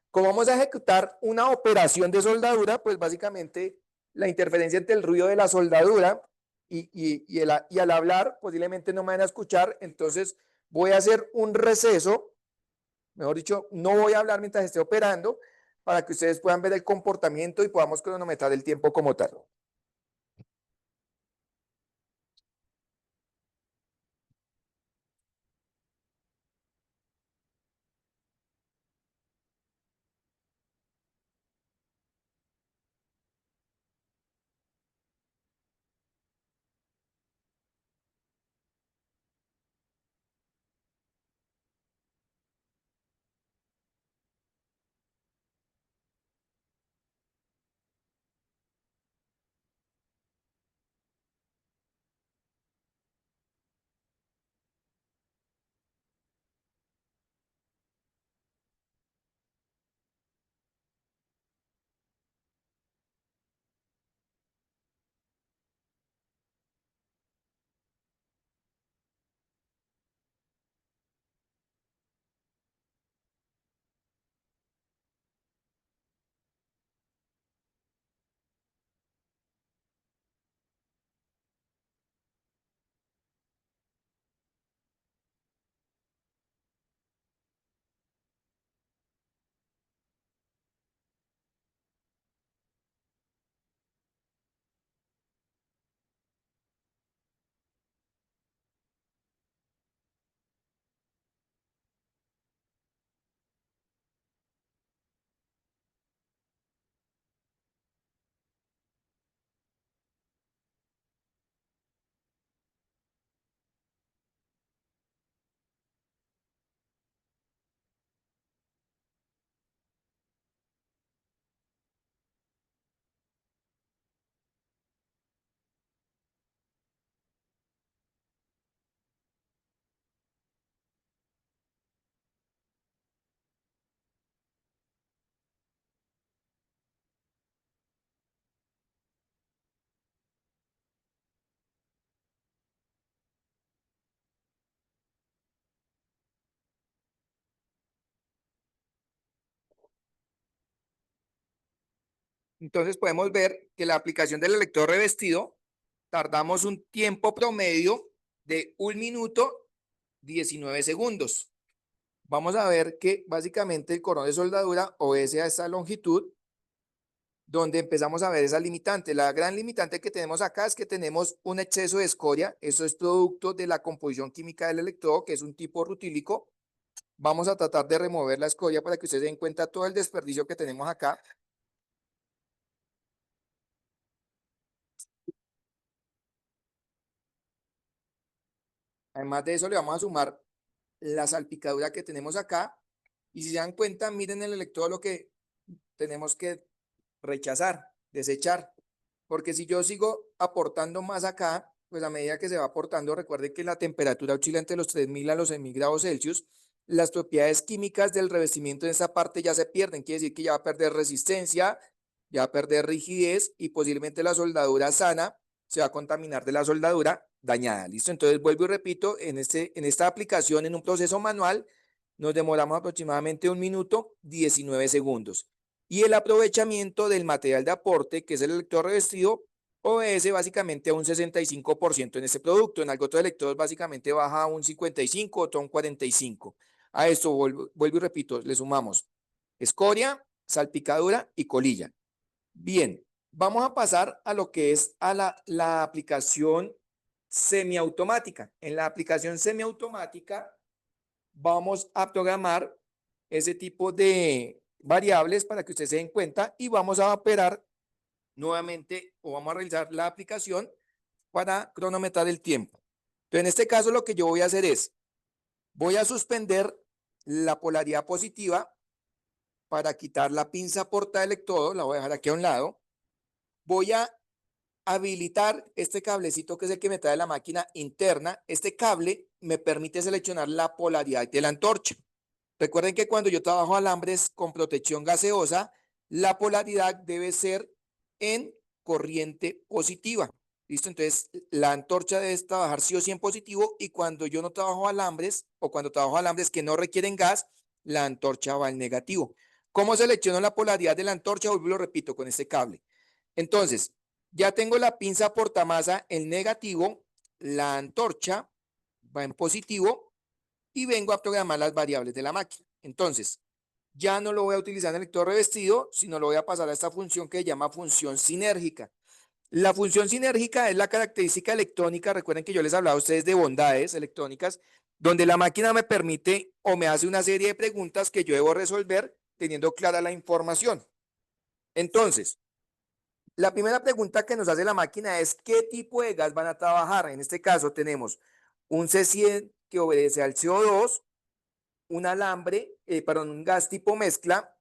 Como vamos a ejecutar una operación de soldadura, pues básicamente la interferencia entre el ruido de la soldadura y al hablar posiblemente no me van a escuchar, entonces voy a hacer un receso, mejor dicho, no voy a hablar mientras esté operando para que ustedes puedan ver el comportamiento y podamos cronometrar el tiempo como tal. Entonces podemos ver que la aplicación del electrodo revestido tardamos un tiempo promedio de 1 minuto 19 segundos. Vamos a ver que básicamente el cordón de soldadura obedece a esta longitud donde empezamos a ver esa limitante. La gran limitante que tenemos acá es que tenemos un exceso de escoria. Eso es producto de la composición química del electrodo, que es un tipo rutílico. Vamos a tratar de remover la escoria para que ustedes den cuenta todo el desperdicio que tenemos acá. Además de eso, le vamos a sumar la salpicadura que tenemos acá. Y si se dan cuenta, miren el electrodo lo que tenemos que rechazar, desechar. Porque si yo sigo aportando más acá, pues a medida que se va aportando, recuerden que la temperatura oscila entre los 3000 a los 6000 grados Celsius, las propiedades químicas del revestimiento en esa parte ya se pierden. Quiere decir que ya va a perder resistencia, ya va a perder rigidez y posiblemente la soldadura sana se va a contaminar de la soldadura dañada. ¿Listo? Entonces vuelvo y repito, en esta aplicación, en un proceso manual, nos demoramos aproximadamente 1 minuto 19 segundos. Y el aprovechamiento del material de aporte, que es el electrodo revestido, obedece básicamente a un 65% en este producto. En algo otro electrodos básicamente baja a un 55, otro a un 45. A esto vuelvo y repito, le sumamos escoria, salpicadura y colilla. Bien, vamos a pasar a lo que es a la aplicación semiautomática. En la aplicación semiautomática vamos a programar ese tipo de variables para que ustedes se den cuenta y vamos a operar nuevamente o vamos a realizar la aplicación para cronometrar el tiempo. Entonces, en este caso lo que yo voy a hacer es, voy a suspender la polaridad positiva para quitar la pinza portaelectrodo, la voy a dejar aquí a un lado. Voy a habilitar este cablecito que es el que me trae la máquina interna. Este cable me permite seleccionar la polaridad de la antorcha. Recuerden que cuando yo trabajo alambres con protección gaseosa, la polaridad debe ser en corriente positiva. ¿Listo? Entonces, la antorcha debe trabajar sí o sí en positivo y cuando yo no trabajo alambres o cuando trabajo alambres que no requieren gas, la antorcha va en negativo. ¿Cómo selecciono la polaridad de la antorcha? Vuelvo y lo repito con este cable. Entonces, ya tengo la pinza portamasa en negativo, la antorcha va en positivo y vengo a programar las variables de la máquina. Entonces, ya no lo voy a utilizar en el electrodo revestido, sino lo voy a pasar a esta función que se llama función sinérgica. La función sinérgica es la característica electrónica, recuerden que yo les hablaba a ustedes de bondades electrónicas, donde la máquina me permite o me hace una serie de preguntas que yo debo resolver teniendo clara la información. Entonces, la primera pregunta que nos hace la máquina es ¿qué tipo de gas van a trabajar? En este caso tenemos un C100 que obedece al CO2, un alambre, perdón, un gas tipo mezcla,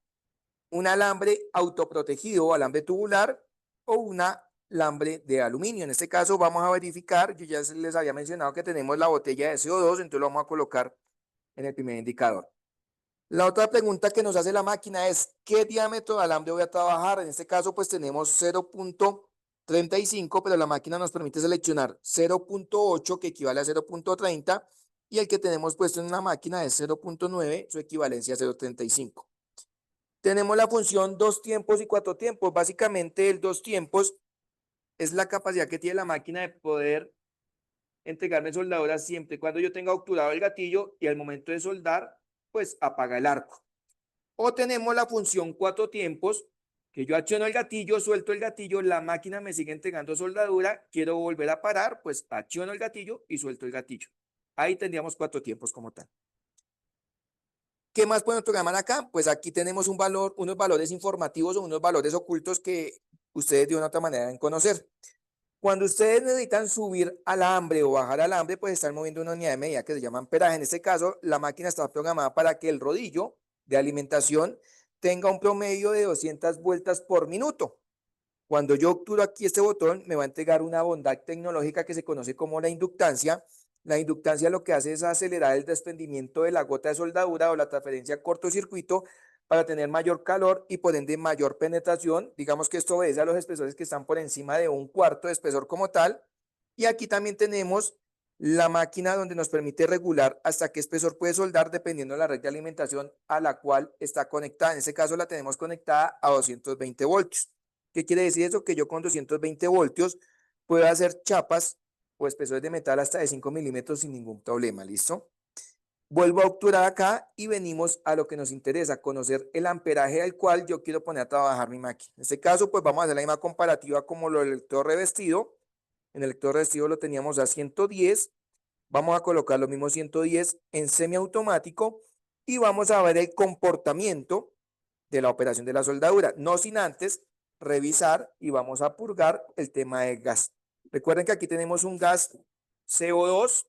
un alambre autoprotegido o alambre tubular o un alambre de aluminio. En este caso vamos a verificar, yo ya les había mencionado que tenemos la botella de CO2, entonces lo vamos a colocar en el primer indicador. La otra pregunta que nos hace la máquina es ¿qué diámetro de alambre voy a trabajar? En este caso pues tenemos 0.35, pero la máquina nos permite seleccionar 0.8 que equivale a 0.30 y el que tenemos puesto en la máquina es 0.9, su equivalencia a 0.35. Tenemos la función dos tiempos y cuatro tiempos. Básicamente el dos tiempos es la capacidad que tiene la máquina de poder entregarme soldadura siempre cuando yo tenga obturado el gatillo y al momento de soldar, pues apaga el arco. O tenemos la función cuatro tiempos, que yo acciono el gatillo, suelto el gatillo, la máquina me sigue entregando soldadura, quiero volver a parar, pues acciono el gatillo y suelto el gatillo. Ahí tendríamos cuatro tiempos como tal. ¿Qué más podemos programar acá? Pues aquí tenemos un valor, unos valores informativos o unos valores ocultos que ustedes de una u otra manera deben conocer. Cuando ustedes necesitan subir alambre o bajar alambre, pues están moviendo una unidad de medida que se llama amperaje. En este caso, la máquina está programada para que el rodillo de alimentación tenga un promedio de 200 vueltas por minuto. Cuando yo obturo aquí este botón, me va a entregar una bondad tecnológica que se conoce como la inductancia. La inductancia lo que hace es acelerar el desprendimiento de la gota de soldadura o la transferencia cortocircuito para tener mayor calor y por ende mayor penetración. Digamos que esto obedece a los espesores que están por encima de un cuarto de espesor como tal. Y aquí también tenemos la máquina donde nos permite regular hasta qué espesor puede soldar dependiendo de la red de alimentación a la cual está conectada. En este caso la tenemos conectada a 220 voltios. ¿Qué quiere decir eso? Que yo con 220 voltios puedo hacer chapas o espesores de metal hasta de 5 milímetros sin ningún problema, ¿listo? Vuelvo a obturar acá y venimos a lo que nos interesa, conocer el amperaje al cual yo quiero poner a trabajar mi máquina. En este caso, pues vamos a hacer la misma comparativa como lo del electrodo revestido. En el electrodo revestido lo teníamos a 110. Vamos a colocar los mismos 110 en semiautomático y vamos a ver el comportamiento de la operación de la soldadura, no sin antes revisar y vamos a purgar el tema del gas. Recuerden que aquí tenemos un gas CO2.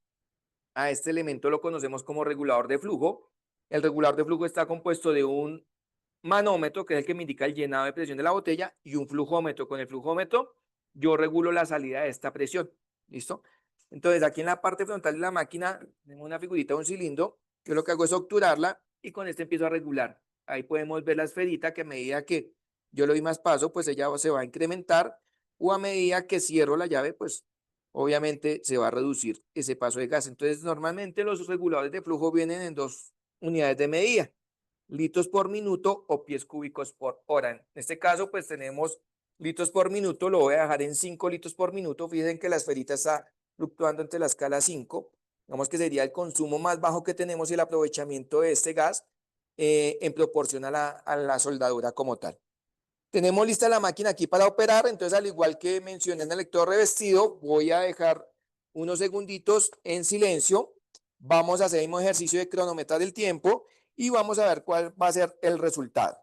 A este elemento lo conocemos como regulador de flujo. El regulador de flujo está compuesto de un manómetro, que es el que me indica el llenado de presión de la botella, y un flujómetro. Con el flujómetro yo regulo la salida de esta presión. ¿Listo? Entonces aquí en la parte frontal de la máquina tengo una figurita de un cilindro. Yo lo que hago es obturarla y con este empiezo a regular. Ahí podemos ver la esferita que a medida que yo le doy más paso, pues ella se va a incrementar, o a medida que cierro la llave, pues obviamente se va a reducir ese paso de gas. Entonces, normalmente los reguladores de flujo vienen en dos unidades de medida: litros por minuto o pies cúbicos por hora. En este caso, pues tenemos litros por minuto, lo voy a dejar en 5 litros por minuto. Fíjense que la esferita está fluctuando entre la escala 5. Digamos que sería el consumo más bajo que tenemos y el aprovechamiento de este gas en proporción a la soldadura como tal. Tenemos lista la máquina aquí para operar, entonces al igual que mencioné en el lector revestido, voy a dejar unos segunditos en silencio. Vamos a hacer el mismo ejercicio de cronometrar el tiempo y vamos a ver cuál va a ser el resultado.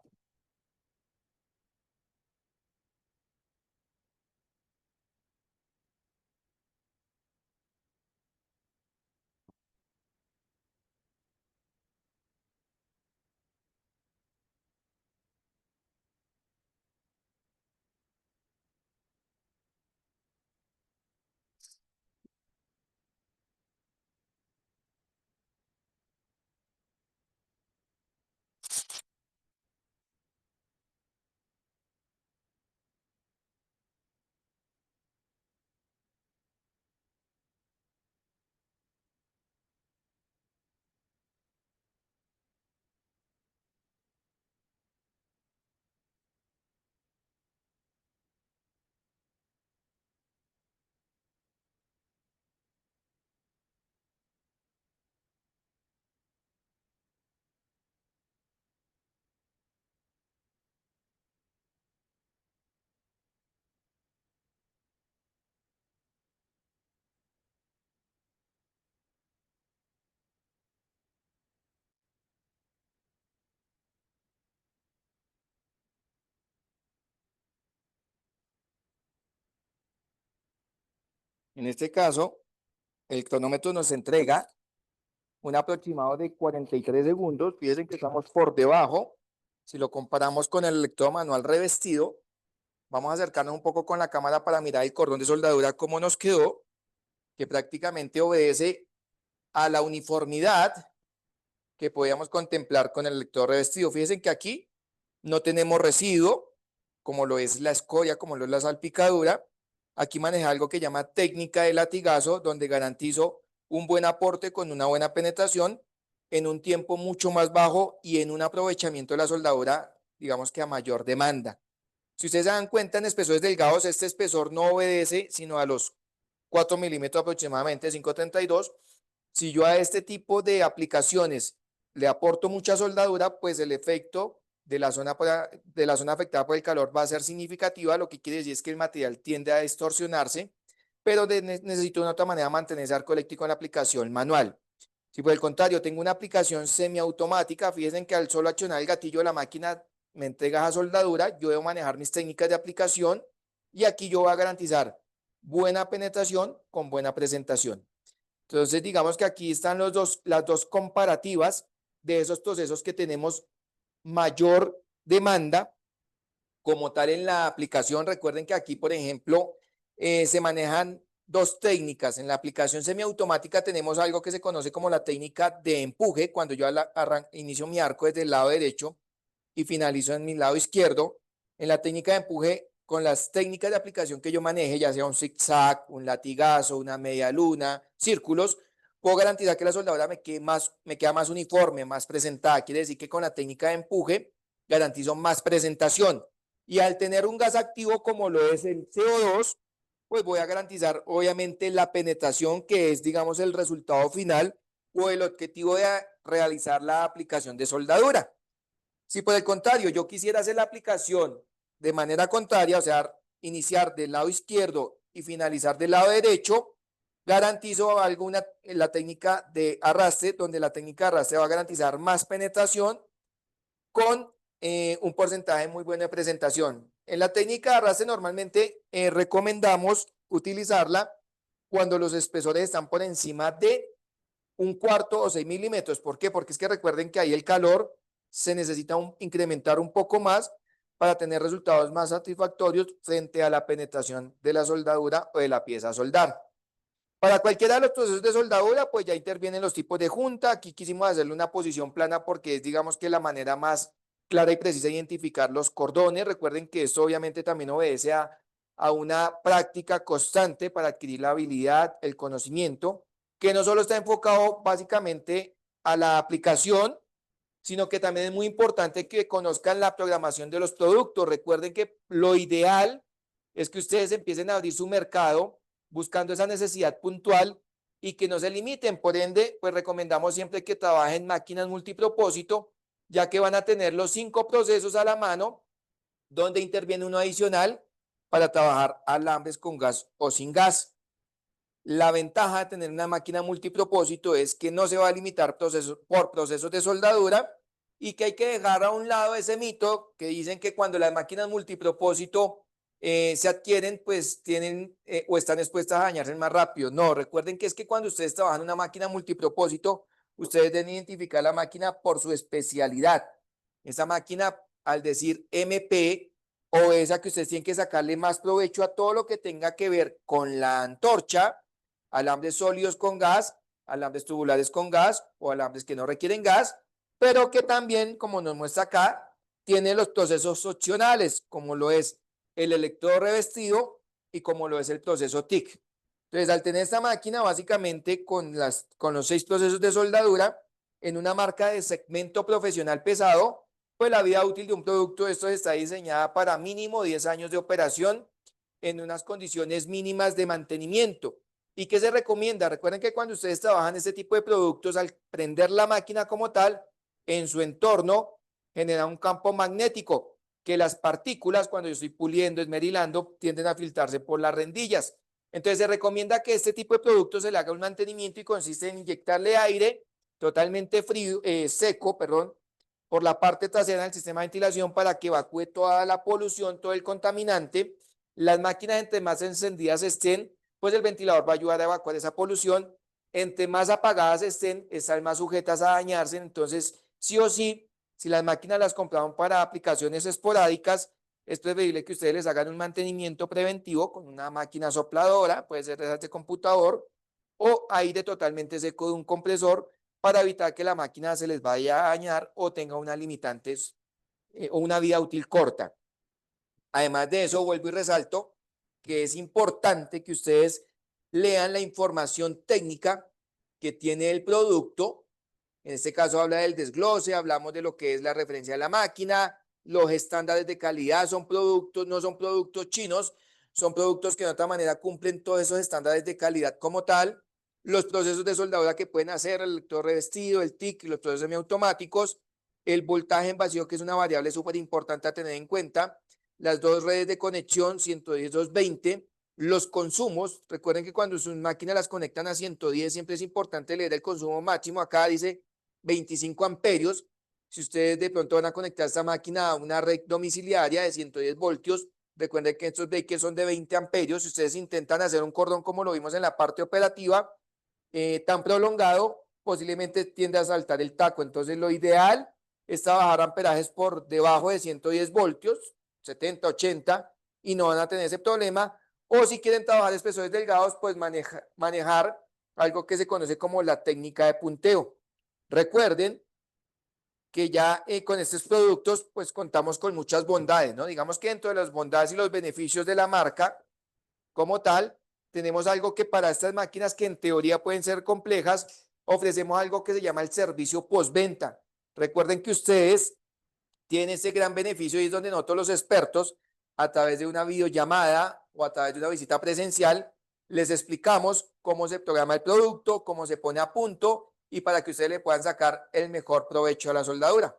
En este caso, el cronómetro nos entrega un aproximado de 43 segundos. Fíjense que estamos por debajo. Si lo comparamos con el electrodo manual revestido, vamos a acercarnos un poco con la cámara para mirar el cordón de soldadura cómo nos quedó, que prácticamente obedece a la uniformidad que podíamos contemplar con el electrodo revestido. Fíjense que aquí no tenemos residuo, como lo es la escoria, como lo es la salpicadura. Aquí maneja algo que llama técnica de latigazo, donde garantizo un buen aporte con una buena penetración en un tiempo mucho más bajo y en un aprovechamiento de la soldadura, digamos que a mayor demanda. Si ustedes se dan cuenta, en espesores delgados, este espesor no obedece sino a los 4 milímetros aproximadamente, 5.32. Si yo a este tipo de aplicaciones le aporto mucha soldadura, pues el efecto de la zona afectada por el calor va a ser significativa, lo que quiere decir es que el material tiende a distorsionarse, pero necesito de una otra manera mantener ese arco eléctrico en la aplicación manual. Si por el contrario tengo una aplicación semiautomática, fíjense que al solo accionar el gatillo de la máquina me entrega esa soldadura, yo debo manejar mis técnicas de aplicación y aquí yo voy a garantizar buena penetración con buena presentación. Entonces, digamos que aquí están las dos comparativas de esos procesos que tenemos mayor demanda como tal en la aplicación. Recuerden que aquí, por ejemplo, se manejan dos técnicas. En la aplicación semiautomática tenemos algo que se conoce como la técnica de empuje, cuando yo inicio mi arco desde el lado derecho y finalizo en mi lado izquierdo. En la técnica de empuje, con las técnicas de aplicación que yo maneje, ya sea un zigzag, un latigazo, una media luna, círculos, puedo garantizar que la soldadura me queda más uniforme, más presentada. Quiere decir que con la técnica de empuje garantizo más presentación. Y al tener un gas activo como lo es el CO2, pues voy a garantizar obviamente la penetración, que es, digamos, el resultado final o el objetivo de realizar la aplicación de soldadura. Si por el contrario yo quisiera hacer la aplicación de manera contraria, o sea, iniciar del lado izquierdo y finalizar del lado derecho, garantizo alguna la técnica de arrastre, donde la técnica de arrastre va a garantizar más penetración con un porcentaje muy bueno de presentación. En la técnica de arrastre normalmente recomendamos utilizarla cuando los espesores están por encima de 1/4 o 6 milímetros. ¿Por qué? Porque es que recuerden que ahí el calor se necesita incrementar un poco más para tener resultados más satisfactorios frente a la penetración de la soldadura o de la pieza a soldar. Para cualquiera de los procesos de soldadura, pues ya intervienen los tipos de junta. Aquí quisimos hacerle una posición plana porque es, digamos, que la manera más clara y precisa de identificar los cordones. Recuerden que esto obviamente también obedece a una práctica constante para adquirir la habilidad, el conocimiento, que no solo está enfocado básicamente a la aplicación, sino que también es muy importante que conozcan la programación de los productos. Recuerden que lo ideal es que ustedes empiecen a abrir su mercado buscando esa necesidad puntual y que no se limiten. Por ende, pues recomendamos siempre que trabajen máquinas multipropósito, ya que van a tener los 5 procesos a la mano, donde interviene uno adicional para trabajar alambres con gas o sin gas. La ventaja de tener una máquina multipropósito es que no se va a limitar por procesos de soldadura y que hay que dejar a un lado ese mito que dicen que cuando las máquinas multipropósito se adquieren, pues tienen o están expuestas a dañarse más rápido. No, recuerden que es que cuando ustedes trabajan en una máquina multipropósito, ustedes deben identificar la máquina por su especialidad. Esa máquina, al decir MP, o esa que ustedes tienen que sacarle más provecho a todo lo que tenga que ver con la antorcha, alambres sólidos con gas, alambres tubulares con gas o alambres que no requieren gas, pero que también, como nos muestra acá, tiene los procesos opcionales, como lo es el electrodo revestido y como lo es el proceso TIC. Entonces, al tener esta máquina, básicamente con los 6 procesos de soldadura, en una marca de segmento profesional pesado, pues la vida útil de un producto de estos está diseñada para mínimo 10 años de operación en unas condiciones mínimas de mantenimiento. ¿Y qué se recomienda? Recuerden que cuando ustedes trabajan este tipo de productos, al prender la máquina como tal, en su entorno genera un campo magnético que las partículas, cuando yo estoy puliendo, esmerilando, tienden a filtrarse por las rendillas. Entonces se recomienda que este tipo de productos se le haga un mantenimiento y consiste en inyectarle aire totalmente frío, seco, perdón, por la parte trasera del sistema de ventilación para que evacúe toda la polución, todo el contaminante. Las máquinas entre más encendidas estén, pues el ventilador va a ayudar a evacuar esa polución. Entre más apagadas estén, están más sujetas a dañarse. Entonces, sí o sí, si las máquinas las compraron para aplicaciones esporádicas, es preferible que ustedes les hagan un mantenimiento preventivo con una máquina sopladora, puede ser de computador, o aire totalmente seco de un compresor para evitar que la máquina se les vaya a dañar o tenga unas limitantes o una vida útil corta. Además de eso, vuelvo y resalto que es importante que ustedes lean la información técnica que tiene el producto. En este caso habla del desglose, hablamos de lo que es la referencia de la máquina, los estándares de calidad, son productos, no son productos chinos, son productos que de otra manera cumplen todos esos estándares de calidad como tal, los procesos de soldadura que pueden hacer, el lector revestido, el TIC, los procesos semiautomáticos, el voltaje en vacío, que es una variable súper importante a tener en cuenta, las dos redes de conexión, 110, 220, los consumos. Recuerden que cuando sus máquinas las conectan a 110, siempre es importante leer el consumo máximo. Acá dice 25 amperios. Si ustedes de pronto van a conectar esta máquina a una red domiciliaria de 110 voltios, recuerden que estos breakers son de 20 amperios. Si ustedes intentan hacer un cordón como lo vimos en la parte operativa, tan prolongado, posiblemente tiende a saltar el taco. Entonces, lo ideal es trabajar amperajes por debajo de 110 voltios, 70, 80, y no van a tener ese problema. O si quieren trabajar espesores delgados, pues manejar algo que se conoce como la técnica de punteo. Recuerden que ya con estos productos pues contamos con muchas bondades, ¿no? Digamos que dentro de las bondades y los beneficios de la marca como tal, tenemos algo que para estas máquinas que en teoría pueden ser complejas, ofrecemos algo que se llama el servicio postventa. Recuerden que ustedes tiene ese gran beneficio y es donde nosotros los expertos, a través de una videollamada o a través de una visita presencial, les explicamos cómo se programa el producto, cómo se pone a punto y para que ustedes le puedan sacar el mejor provecho a la soldadura.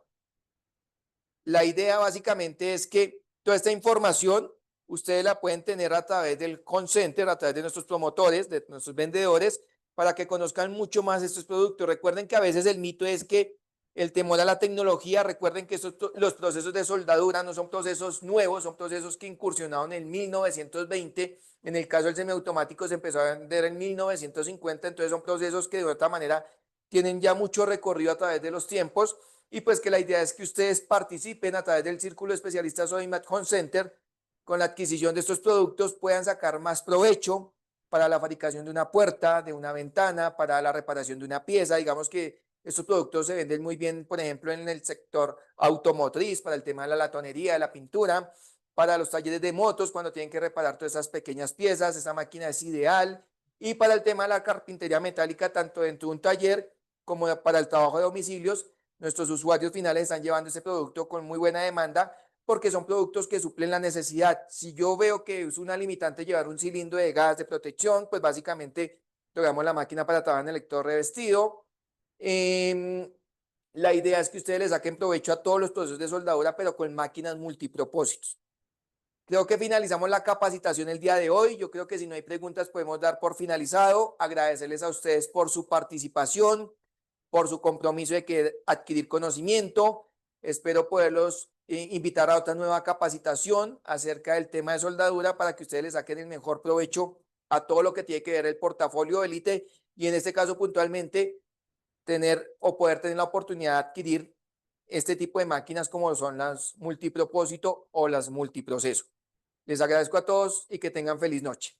La idea básicamente es que toda esta información ustedes la pueden tener a través del call center, a través de nuestros promotores, de nuestros vendedores, para que conozcan mucho más estos productos. Recuerden que a veces el mito es que el temor a la tecnología, recuerden que los procesos de soldadura no son procesos nuevos, son procesos que incursionaron en 1920. En el caso del semiautomático se empezó a vender en 1950, entonces son procesos que de otra manera tienen ya mucho recorrido a través de los tiempos y pues que la idea es que ustedes participen a través del Círculo de Especialistas Sodimac Home Center con la adquisición de estos productos, puedan sacar más provecho para la fabricación de una puerta, de una ventana, para la reparación de una pieza. Digamos que estos productos se venden muy bien, por ejemplo, en el sector automotriz, para el tema de la latonería, de la pintura, para los talleres de motos, cuando tienen que reparar todas esas pequeñas piezas, esa máquina es ideal. Y para el tema de la carpintería metálica, tanto dentro de un taller como para el trabajo de domicilios, nuestros usuarios finales están llevando ese producto con muy buena demanda porque son productos que suplen la necesidad. Si yo veo que es una limitante llevar un cilindro de gas de protección, pues básicamente logramos la máquina para trabajar en el lector revestido. La idea es que ustedes le saquen provecho a todos los procesos de soldadura, pero con máquinas multipropósitos. Creo que finalizamos la capacitación el día de hoy. Yo creo que si no hay preguntas podemos dar por finalizado. Agradecerles a ustedes por su participación, por su compromiso de que adquirir conocimiento. Espero poderlos invitar a otra nueva capacitación acerca del tema de soldadura para que ustedes le saquen el mejor provecho a todo lo que tiene que ver el portafolio Elite y en este caso puntualmente tener o poder tener la oportunidad de adquirir este tipo de máquinas como son las multipropósito o las multiproceso. Les agradezco a todos y que tengan feliz noche.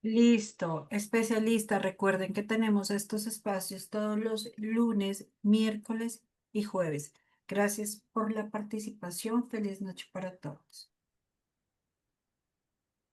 Listo, especialista. Recuerden que tenemos estos espacios todos los lunes, miércoles y jueves. Gracias por la participación. Feliz noche para todos.